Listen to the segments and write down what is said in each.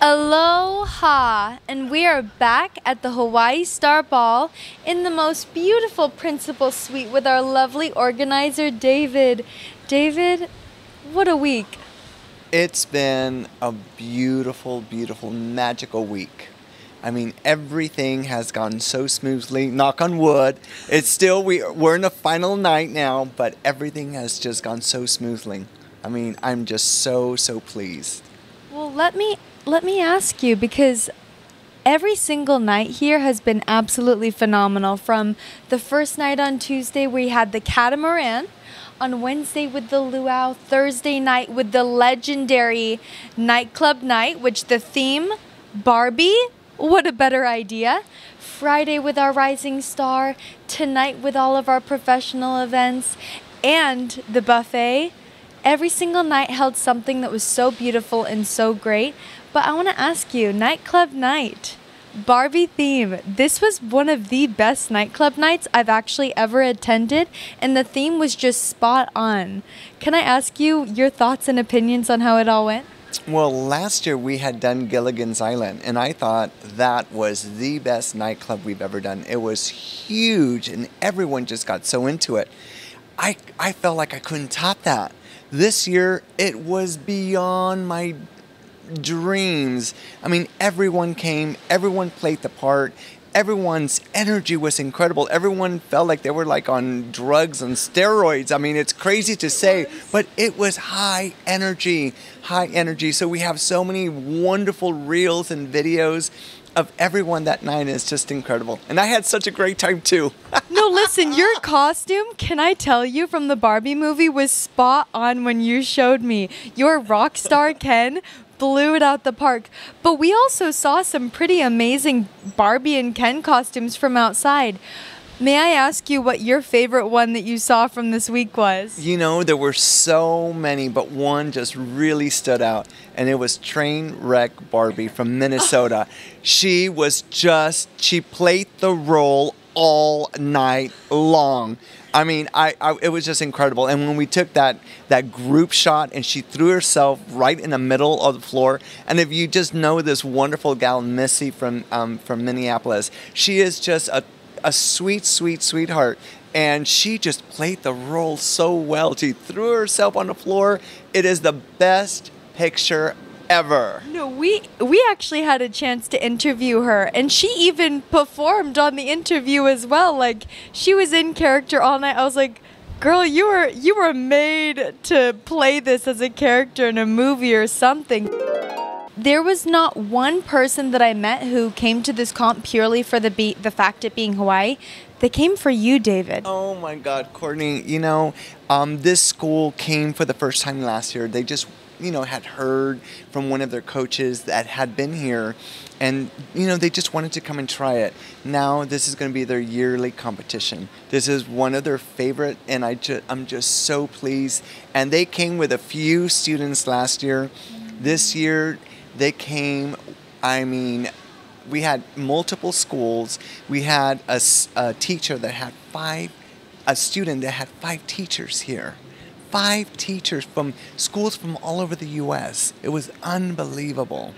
Aloha! And we are back at the Hawaii Star Ball in the most beautiful principal suite with our lovely organizer, David. David, what a week. It's been a beautiful, beautiful, magical week. I mean, everything has gone so smoothly. Knock on wood. It's still, we're in the final night now, but everything has just gone so smoothly. I mean, I'm just so pleased. Well, let me ask you, because every single night here has been absolutely phenomenal. From the first night on Tuesday, we had the catamaran. On Wednesday with the luau. Thursday night with the legendary nightclub night, which the theme, Barbie. What a better idea. Friday with our rising star. Tonight with all of our professional events. And the buffet. Every single night held something that was so beautiful and so great. But I want to ask you, nightclub night, Barbie theme. This was one of the best nightclub nights I've actually ever attended, and the theme was just spot on. Can I ask you your thoughts and opinions on how it all went? Well, last year we had done Gilligan's Island, and I thought that was the best nightclub we've ever done. It was huge, and everyone just got so into it. I felt like I couldn't top that. This year, it was beyond my dreams. I mean, everyone came, everyone played the part, everyone's energy was incredible. Everyone felt like they were like on drugs and steroids. I mean, it's crazy to say, but it was high energy. So we have so many wonderful reels and videos of everyone that night. Is just incredible. And I had such a great time too. No, listen, your costume, can I tell you, from the Barbie movie was spot on when you showed me. Your rock star Ken blew it out the park. But we also saw some pretty amazing Barbie and Ken costumes from outside. May I ask you what your favorite one that you saw from this week was? You know, there were so many, but one just really stood out, and it was Trainwreck Barbie from Minnesota. She played the role all night long. I mean, it was just incredible. And when we took that group shot and she threw herself right in the middle of the floor, and if you just know this wonderful gal, Missy from Minneapolis, she is just a sweet sweetheart. And she just played the role so well. She threw herself on the floor. It is the best picture ever. No, we actually had a chance to interview her, and she even performed on the interview as well. Like, she was in character all night. I was like, girl, you were made to play this as a character in a movie or something. There was not one person that I met who came to this comp purely for the fact it being Hawaii. They came for you, David. Oh my God, Courtney, you know, this school came for the first time last year. They just had heard from one of their coaches that had been here, and they just wanted to come and try it. Now this is going to be their yearly competition. This is one of their favorite, and I'm just so pleased. And they came with a few students last year. This year they came, I mean, we had multiple schools. We had a teacher that had a student that had 5 teachers here. 5 teachers from schools from all over the U.S. It was unbelievable.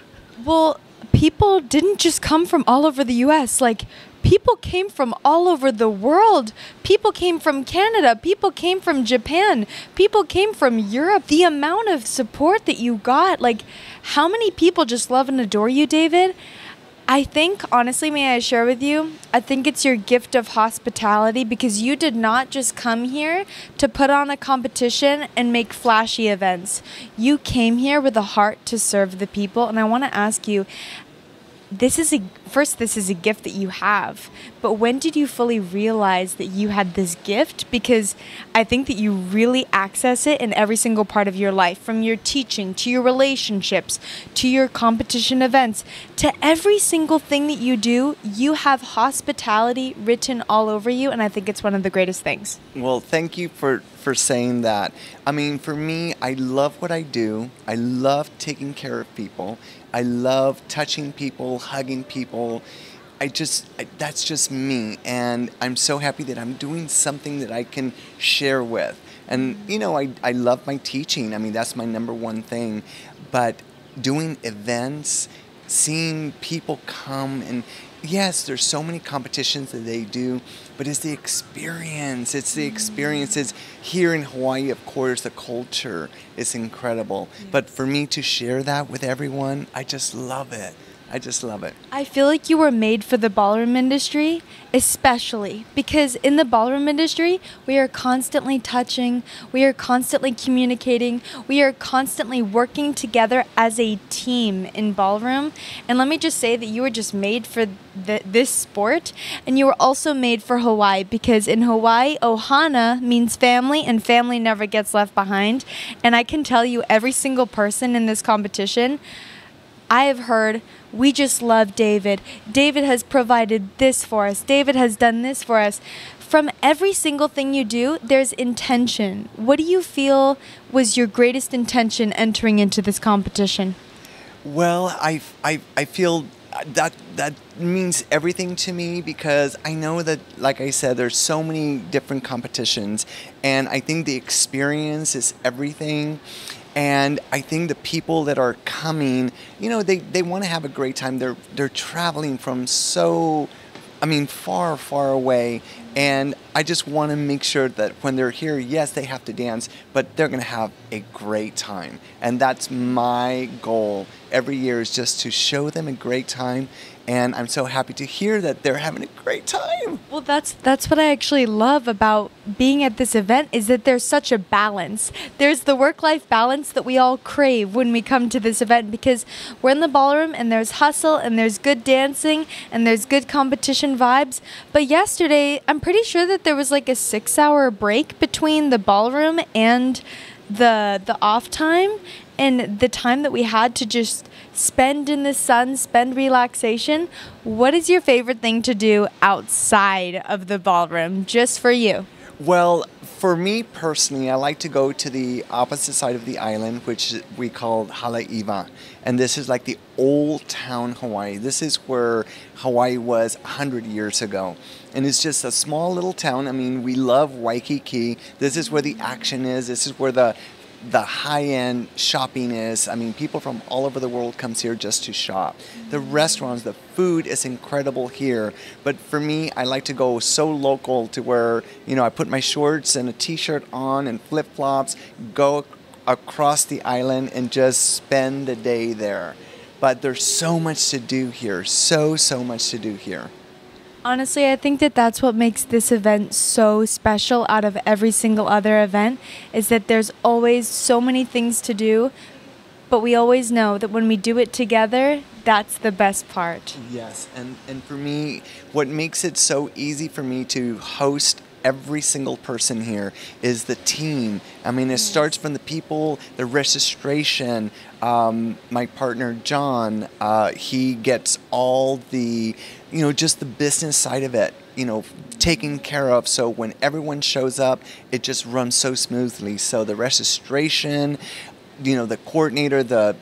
Well, people didn't just come from all over the U.S. Like, people came from all over the world. People came from Canada. People came from Japan. People came from Europe. The amount of support that you got, like, how many people just love and adore you, David? I think, honestly, may I share with you, I think it's your gift of hospitality, because you did not just come here to put on a competition and make flashy events. You came here with a heart to serve the people, and I want to ask you, this is a gift that you have, but when did you fully realize that you had this gift? Because I think that you really access it in every single part of your life, from your teaching to your relationships to your competition events to every single thing that you do. You have hospitality written all over you, and I think it's one of the greatest things. Well, thank you for saying that. I mean, for me, I love what I do. I love taking care of people. I love touching people, hugging people. That's just me, and I'm so happy that I'm doing something that I can share with. And I love my teaching. I mean, that's my #1 thing. But doing events seeing people come and yes, there's so many competitions that they do, but it's the experience. It's the experiences here in Hawaii, of course, the culture is incredible. But for me to share that with everyone, I just love it. I just love it. I feel like you were made for the ballroom industry, especially because in the ballroom industry, we are constantly touching, we are constantly communicating, we are constantly working together as a team in ballroom. And let me just say that you were just made for this sport, and you were also made for Hawaii because in Hawaii, Ohana means family, and family never gets left behind. And I can tell you, every single person in this competition, I have heard, we just love David. David has provided this for us. David has done this for us. From every single thing you do, there's intention. What do you feel was your greatest intention entering into this competition? Well, I feel that means everything to me because I know that, like I said, there's so many different competitions, and I think the experience is everything. And I think the people that are coming, you know, they want to have a great time. They're traveling from far, far away. And I just want to make sure that when they're here, yes, they have to dance, but they're going to have a great time. And that's my goal every year, is just to show them a great time. And I'm so happy to hear that they're having a great time. Well, that's what I actually love about being at this event, is that there's such a balance. There's the work-life balance that we all crave when we come to this event, because we're in the ballroom and there's hustle and there's good dancing and there's good competition vibes. But yesterday, I'm pretty sure that there was like a 6-hour break between the ballroom and the off time, and the time that we had to just spend in the sun, spend relaxation. What is your favorite thing to do outside of the ballroom, just for you? Well, for me personally, I like to go to the opposite side of the island, which we call Halaiwa. And this is like the old town Hawaii. This is where Hawaii was 100 years ago. And it's just a small little town. I mean, we love Waikiki. This is where the action is. This is where the high-end shopping is. I mean, people from all over the world comes here just to shop. The restaurants, the food is incredible here. But for me, I like to go so local to where, you know, I put my shorts and a t-shirt on and flip-flops, go across the island and just spend the day there. But there's so much to do here. So much to do here. Honestly, I think that that's what makes this event so special out of every single other event, is that there's always so many things to do, but we always know that when we do it together, that's the best part. Yes, and for me, what makes it so easy for me to host every single person here is the team. I mean, it starts from the people, the registration. My partner, John, he gets all the, you know, just the business side of it, you know, taken care of. So when everyone shows up, it just runs so smoothly. So the registration, you know, the coordinator, the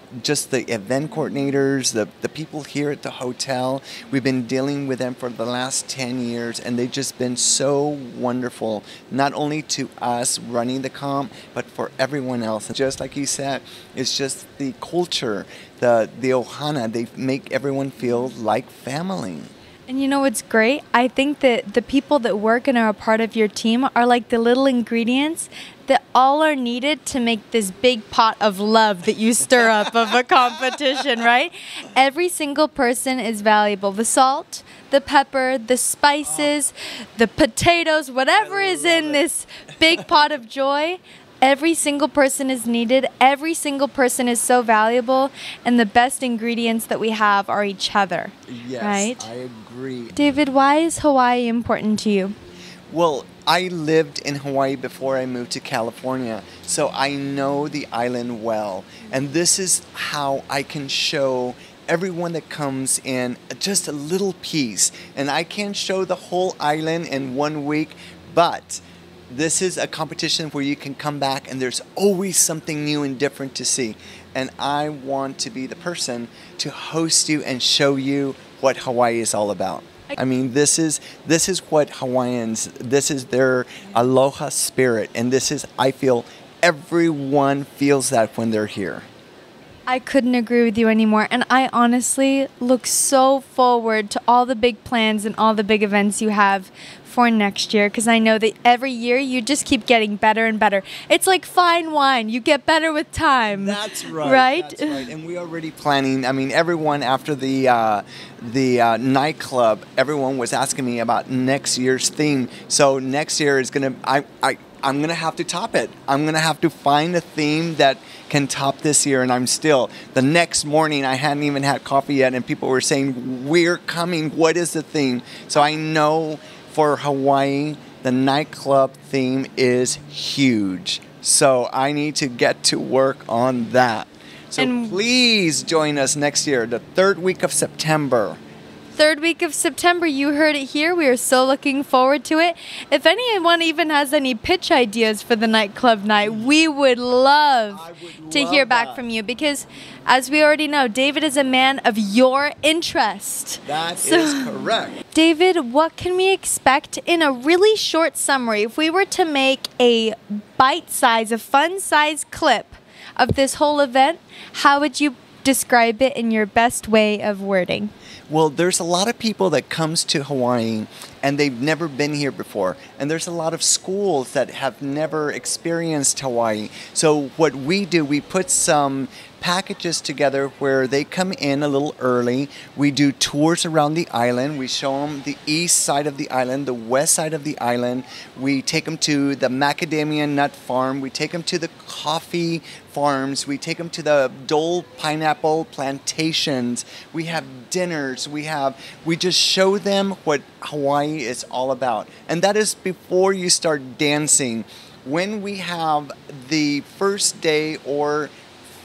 event coordinators, the people here at the hotel, we've been dealing with them for the last 10 years, and they've just been so wonderful, not only to us running the comp, but for everyone else. And just like you said, it's just the culture, the Ohana, they make everyone feel like family. And you know what's great? I think that the people that work and are a part of your team are like the little ingredients that all are needed to make this big pot of love that you stir up of a competition, right? Every single person is valuable. The salt, the pepper, the spices, the potatoes, whatever is in this big pot of joy, every single person is needed. Every single person is so valuable, and the best ingredients that we have are each other. Yes, right? I agree. David, why is Hawaii important to you? Well, I lived in Hawaii before I moved to California, so I know the island well. And this is how I can show everyone that comes in just a little piece. And I can't show the whole island in 1 week, but this is a competition where you can come back and there's always something new and different to see. And I want to be the person to host you and show you what Hawaii is all about. I mean, this is what Hawaiians, this is their aloha spirit. And this is, I feel, everyone feels that when they're here. I couldn't agree with you anymore. And I honestly look so forward to all the big plans and all the big events you have for next year, because I know that every year you just keep getting better and better. It's like fine wine. You get better with time. That's right. Right? That's right. And we're already planning. I mean, everyone after the nightclub, everyone was asking me about next year's theme. So next year is going to, I'm going to have to top it. I'm going to have to find a theme that can top this year. And I'm still, the next morning, I hadn't even had coffee yet, and people were saying, we're coming. What is the theme? So I know for Hawaii, the nightclub theme is huge. So I need to get to work on that. So please join us next year, the third week of September. Third week of September, you heard it here. We are so looking forward to it. If anyone even has any pitch ideas for the nightclub night, we would love to hear back from you, because as we already know, David is a man of your interest. That is correct. David, what can we expect in a really short summary? If we were to make a bite-size, a fun-size clip of this whole event, how would you describe it in your best way of wording? Well, there's a lot of people that comes to Hawaii and they've never been here before. And there's a lot of schools that have never experienced Hawaii. So what we do, we put some packages together where they come in a little early. We do tours around the island. We show them the east side of the island, the west side of the island. We take them to the macadamia nut farm. We take them to the coffee farms. We take them to the Dole pineapple plantations. We have dinners. We just show them what Hawaii is all about. And that is before you start dancing. When we have the first day or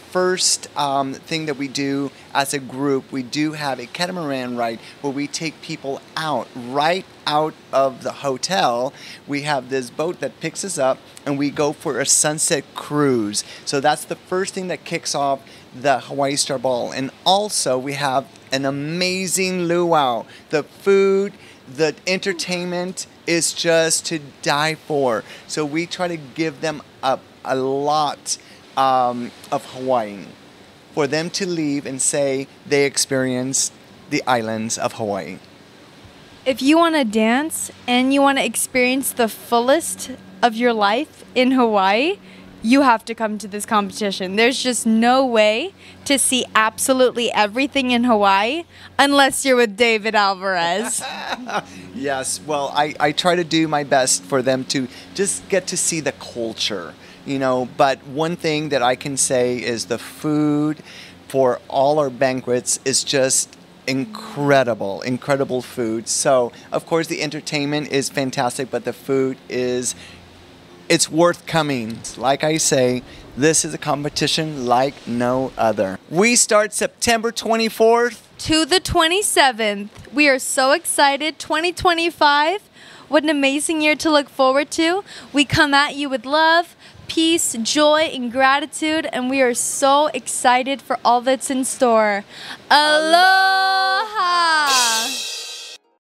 first thing that we do as a group, we do have a catamaran ride where we take people out, right out of the hotel. We have this boat that picks us up and we go for a sunset cruise. So that's the first thing that kicks off the Hawaii Star Ball. And also we have an amazing luau. The food, the entertainment is just to die for. So we try to give them a lot of Hawaii, for them to leave and say they experienced the islands of Hawaii. If you want to dance and you want to experience the fullest of your life in Hawaii, you have to come to this competition. There's just no way to see absolutely everything in Hawaii unless you're with David Alvarez. Yes, well, I try to do my best for them to just get to see the culture. You know, but one thing that I can say is the food for all our banquets is just incredible food. So, of course, the entertainment is fantastic, but the food it's worth coming. Like I say, this is a competition like no other. We start September 24th to the 27th. We are so excited. 2025, what an amazing year to look forward to. We come at you with love, peace, joy, and gratitude, and we are so excited for all that's in store. Aloha!